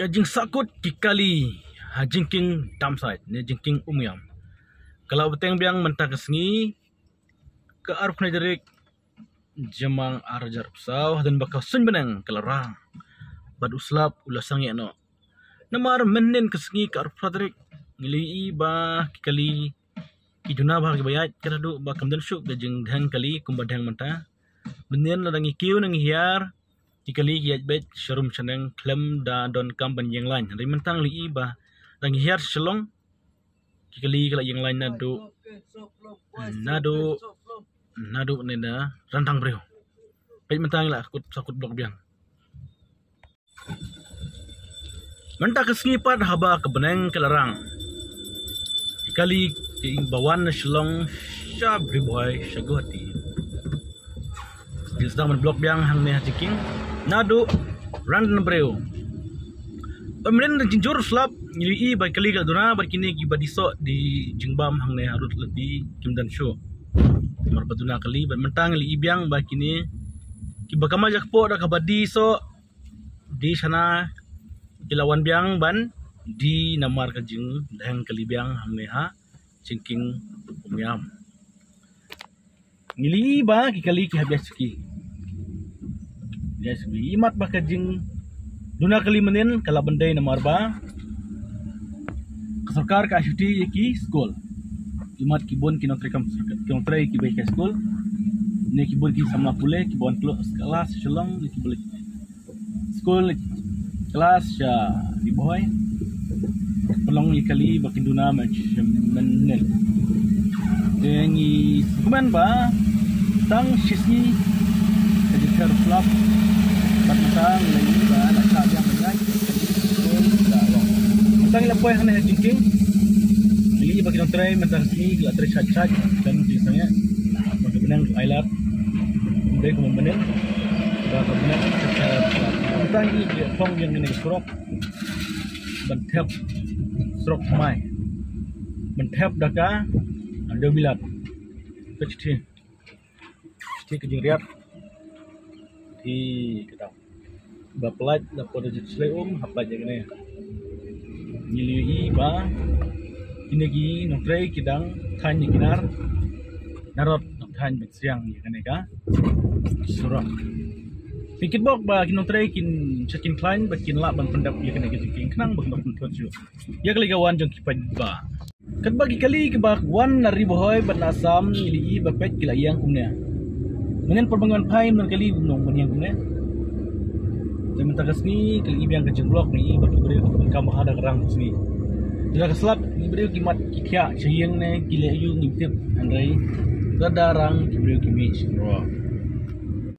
Kajing sakut kikali jingking damside ne jingking umyam. Kalau beteng biang mentang kesengi ke aruf nejerik jamang arajar pesau dan bakal sun benang kelarang bad uslap ulasang ya no. Namar menen kesengi ke aruf nejerik ngili ba kikali kijuna bah bayat keradu ba kamdan syuk dajing dang kali kumbadang mentah. Benen ladangi kiu nang hiar kikali kiat bet sharum chaneng klem da don kamban yang lain. Dari mentang li ba dang hiar shalong kikali kala yang lain nado nena rantang breu. Bet mentang lah sakut blok biang. Mentah kesengipat haba kebeneng kelarang. Kikali keimbawan shalong syabri boy syagoti. Di sedang blok biang hang ne jiking nado random breu. Pemerintah dan jinjur slap ngili by kali kal dona bar kini ki badiso di jingbam hang ne harut lebih kimdan show. Mar baduna kali bar mentang li biang ba kini ki bakama jakpo da kabadi so di sana kilawan biang ban di namar kajing dang kali biang hang ne ha jingking umyam. Ngili ba ki kali ki habis ki. Yes, imat ba kajing duna kali menen kala bandai namar ba. Sarkar ka asyuti ki school. Imat kibon kinotrekam kinotrai ki baik school. Ne kibon ki sama pule kibon kelas shalong ki boleh school kelas ya di boy. Pelong kali bakin duna macam menen. Dengi kuman ba tang sisi kajitar flap batang lagi ba nak yang mengai tang lepoy hana jingkingili bagi orang try mentang sini gila try chat dan misalnya macam benang ailat baik kemudian berapa benang tentang ini phong yang ini serok bentep serok mai bentep daka ada bilat kecil kejing riap di kita bapelat dapat jadi seleum apa aja gini nyili ba ini gi notrai kidang tanya kinar narot tanya siang ya kan ka surah pikir bok ba kinotrai kin cekin klein bakin la ban pendap ya kan gitu kenang bak nak ju ya kali kawan jong kipan ba kan bagi kali ke bak wan nari bohoy ban asam nyili bapet kilayang kumnya dengan perbangan pai kali nong yang kumnya saya minta kesini kali biang kejeng blok ni bagi beri kamu ada kerang sini. Jika keselap beri kimat kikia cayeng ne gile ayu ngintip andai kedarang beri kimi